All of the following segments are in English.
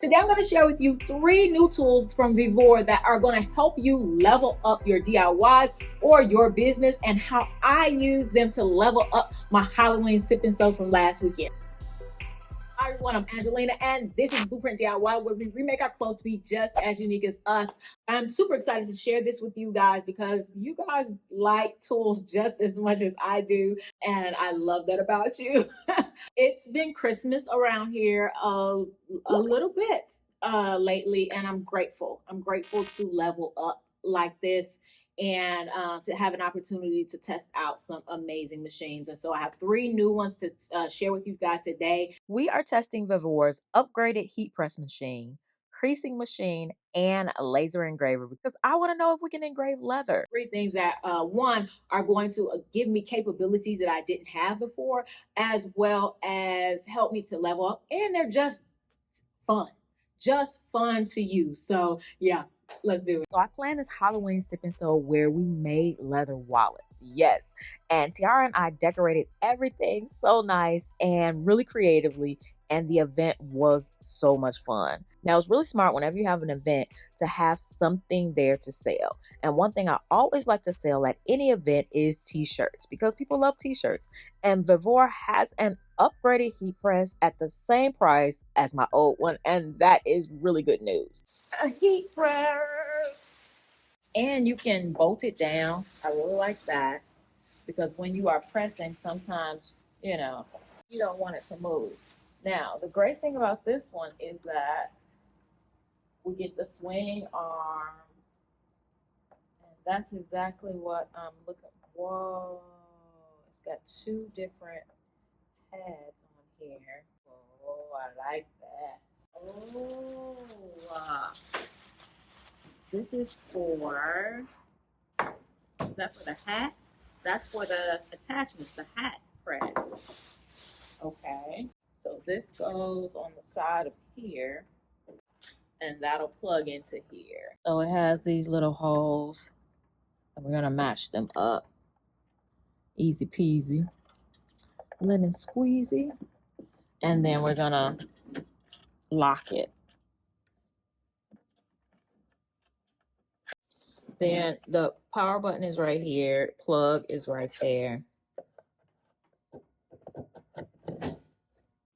Today I'm going to share with you 3 new tools from Vevor that are going to help you level up your DIYs or your business, and how I use them to level up my Halloween sip and sew from last weekend. Hi everyone, I'm Angelina, and this is Blueprint DIY, where we remake our clothes to be just as unique as us. I'm super excited to share this with you guys because you guys like tools just as much as I do, and I love that about you. It's been Christmas around here a little bit lately, and I'm grateful. I'm grateful to level up like this, and to have an opportunity to test out some amazing machines. And so I have 3 new ones to share with you guys today. We are testing Vevor's upgraded heat press machine, creasing machine, and a laser engraver because I want to know if we can engrave leather. 3 things that one are going to give me capabilities that I didn't have before, as well as help me to level up, and they're fun just fun to use. So yeah, let's do it. So I planned this Halloween sip and sew where we made leather wallets. Yes. And Tiara and I decorated everything so nice and really creatively. And the event was so much fun. Now, it's really smart whenever you have an event to have something there to sell. And one thing I always like to sell at any event is t-shirts because people love t-shirts. And Vevor has an upgraded heat press at the same price as my old one. And that is really good news. A heat press, and you can bolt it down. I really like that because when you are pressing, sometimes you don't want it to move. Now, the great thing about this one is that we get the swing arm, and that's exactly what I'm looking for. Whoa, it's got 2 different pads on here. Oh, I like that. Oh, this is for, that's for the hat. That's for the attachments, the hat press. Okay, so this goes on the side of here, and that'll plug into here. So it has these little holes, and we're gonna match them up. Easy peasy, lemon squeezy. And then we're gonna lock it. Then the power button is right here, plug is right there.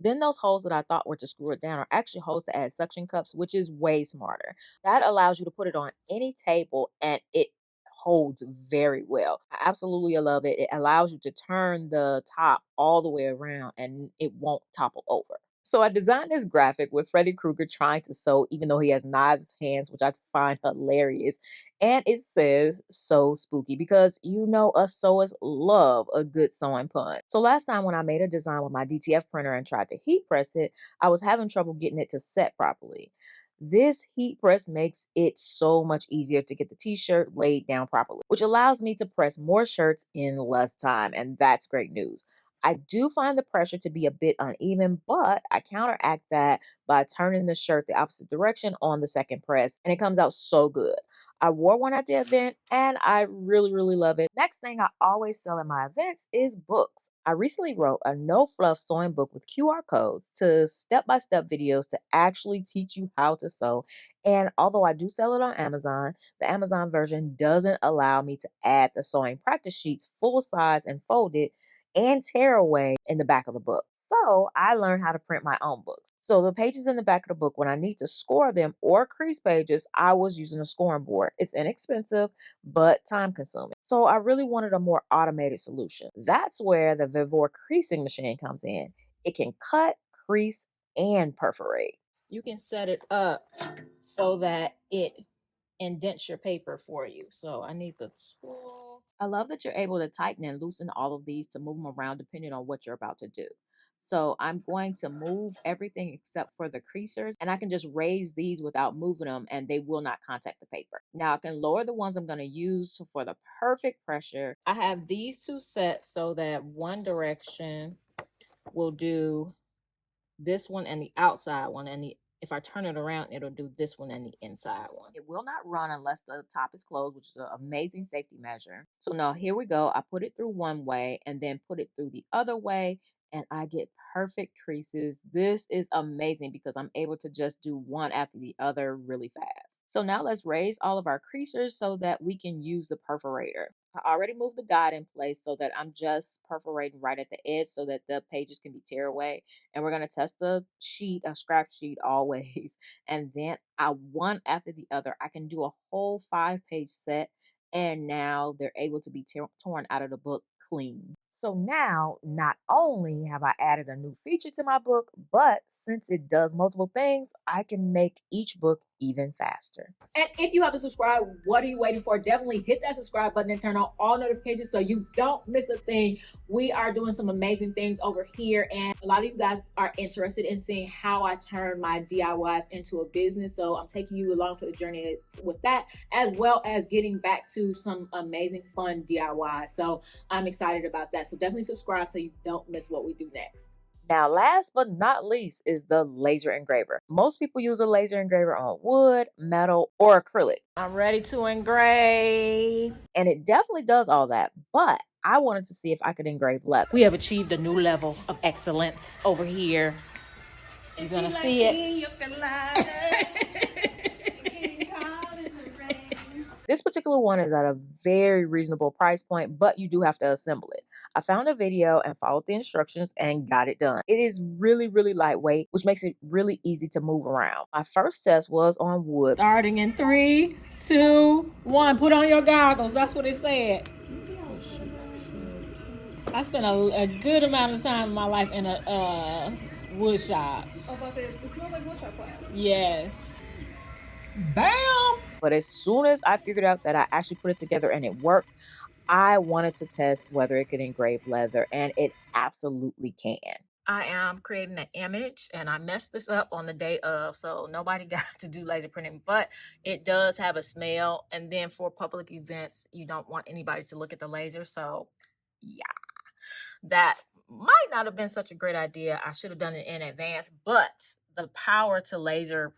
Then those holes that I thought were to screw it down are actually holes to add suction cups, which is way smarter. That allows you to put it on any table and it holds very well. I absolutely love it. It allows you to turn the top all the way around and it won't topple over. So I designed this graphic with Freddy Krueger trying to sew, even though he has knives hands, which I find hilarious. And it says "so spooky" because you know us sewers love a good sewing pun. So last time when I made a design with my DTF printer and tried to heat press it, I was having trouble getting it to set properly. This heat press makes it so much easier to get the t-shirt laid down properly, which allows me to press more shirts in less time, and that's great news. I do find the pressure to be a bit uneven, but I counteract that by turning the shirt the opposite direction on the second press, and it comes out so good. I wore one at the event and I really love it. Next thing I always sell at my events is books. I recently wrote a no fluff sewing book with QR codes to step-by-step videos to actually teach you how to sew. And although I do sell it on Amazon, the Amazon version doesn't allow me to add the sewing practice sheets full size and folded and tear away in the back of the book. So I learned how to print my own books. So the pages in the back of the book, when I need to score them or crease pages, I was using a scoring board. It's inexpensive, but time consuming. So I really wanted a more automated solution. That's where the Vevor creasing machine comes in. It can cut, crease, and perforate. You can set it up so that it indents your paper for you. So I need the tool. I love that you're able to tighten and loosen all of these to move them around depending on what you're about to do. So I'm going to move everything except for the creasers, and I can just raise these without moving them and they will not contact the paper. Now I can lower the ones I'm going to use for the perfect pressure. I have these 2 sets so that one direction will do this one and the outside one, and if I turn it around, it'll do this one and the inside one. It will not run unless the top is closed, which is an amazing safety measure. So now here we go. I put it through one way and then put it through the other way, and I get perfect creases. This is amazing because I'm able to just do one after the other really fast. So now let's raise all of our creasers so that we can use the perforator. I already moved the guide in place so that I'm just perforating right at the edge so that the pages can be tear away. And we're going to test the sheet, a scrap sheet always. And then one after the other, I can do a whole 5-page set, and now they're able to be torn out of the book clean. So now, not only have I added a new feature to my book, but since it does multiple things, I can make each book even faster. And if you haven't subscribed, what are you waiting for? Definitely hit that subscribe button and turn on all notifications so you don't miss a thing. We are doing some amazing things over here, and a lot of you guys are interested in seeing how I turn my DIYs into a business. So I'm taking you along for the journey with that, as well as getting back to some amazing fun DIYs. So I'm excited about that. So definitely subscribe so you don't miss what we do next. Now, last but not least is the laser engraver. Most people use a laser engraver on wood, metal, or acrylic. I'm ready to engrave. And it definitely does all that, but I wanted to see if I could engrave leather. We have achieved a new level of excellence over here. You're gonna see it. This particular one is at a very reasonable price point, but you do have to assemble it. I found a video and followed the instructions and got it done. It is really, really lightweight, which makes it really easy to move around. My first test was on wood. Starting in 3, 2, 1. Put on your goggles. That's what it said. I spent a good amount of time in my life in a wood shop. Oh, but it smells like wood shop class. Yes. Bam! But as soon as I figured out that I actually put it together and it worked, I wanted to test whether it could engrave leather, and it absolutely can. I am creating an image, and I messed this up on the day of, so nobody got to do laser printing, but it does have a smell. And then for public events, you don't want anybody to look at the laser. So yeah, that might not have been such a great idea. I should have done it in advance, but the power to laser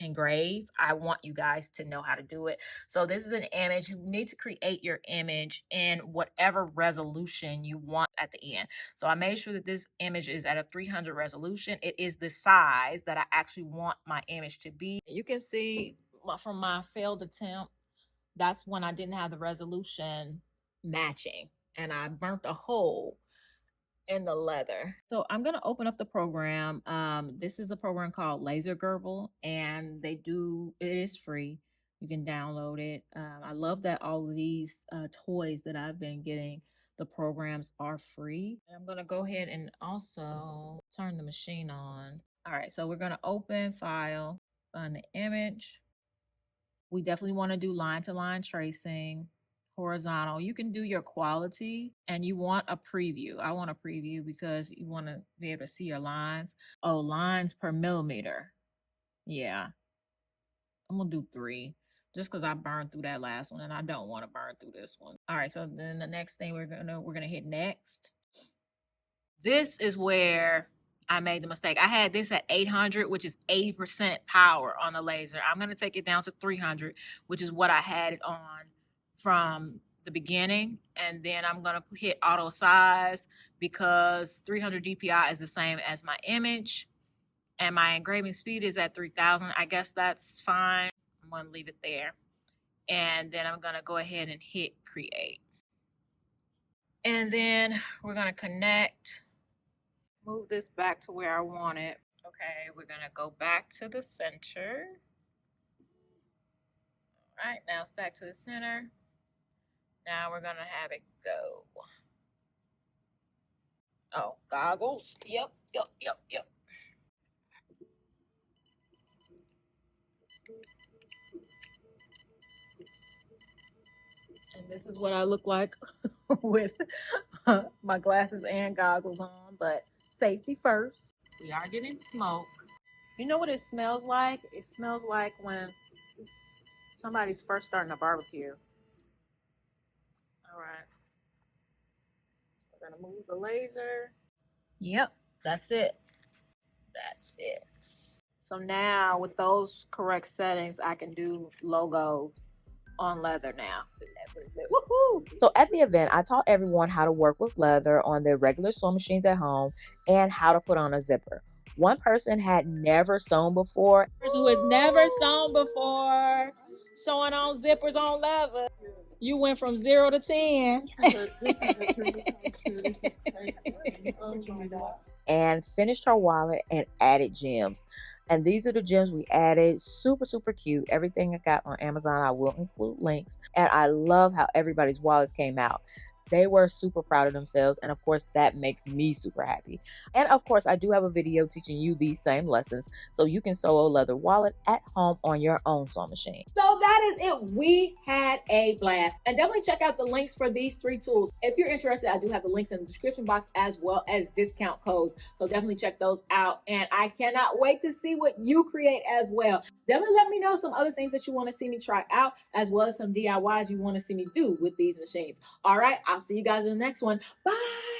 engrave, I want you guys to know how to do it. So this is an image. You need to create your image in whatever resolution you want at the end. So I made sure that this image is at a 300 resolution. It is the size that I actually want my image to be. You can see from my failed attempt, that's when I didn't have the resolution matching, and I burnt a hole in the leather. So I'm going to open up the program. This is a program called LaserGBL, and it is free. You can download it. I love that all of these toys that I've been getting, the programs are free. And I'm going to go ahead and also turn the machine on. All right, so we're going to open file, find the image. We definitely want to do line to line tracing. Horizontal, you can do your quality, and you want a preview. I want a preview because you want to be able to see your lines. Oh, lines per millimeter. Yeah, I'm gonna do 3 just because I burned through that last one and I don't want to burn through this one. All right, so then the next thing we're gonna hit next. This is where I made the mistake. I had this at 800, which is 80% power on the laser. I'm gonna take it down to 300, which is what I had it on from the beginning, and then I'm gonna hit auto size because 300 DPI is the same as my image, and my engraving speed is at 3000. I guess that's fine. I'm gonna leave it there, and then I'm gonna go ahead and hit create, and then we're gonna connect, move this back to where I want it. Okay, we're gonna go back to the center. All right, now it's back to the center. Now we're gonna have it go. Oh, goggles. Yep. And this is what I look like with my glasses and goggles on, but safety first. We are getting smoke. You know what it smells like? It smells like when somebody's first starting a barbecue. All right. So we're gonna move the laser. Yep, that's it. That's it. So now with those correct settings, I can do logos on leather now. Woohoo! So at the event, I taught everyone how to work with leather on their regular sewing machines at home and how to put on a zipper. One person had never sewn before. Person who has never sewn before, sewing on zippers on leather. You went from 0 to 10. And finished her wallet and added gems. And these are the gems we added. Super, super cute. Everything I got on Amazon, I will include links. And I love how everybody's wallets came out. They were super proud of themselves, and of course that makes me super happy. And of course I do have a video teaching you these same lessons so you can sew a leather wallet at home on your own sewing machine. So that is it. We had a blast, and definitely check out the links for these 3 tools. If you're interested, I do have the links in the description box as well as discount codes, so definitely check those out. And I cannot wait to see what you create as well. Definitely let me know some other things that you want to see me try out, as well as some DIYs you want to see me do with these machines. All right, I'll see you guys in the next one. Bye.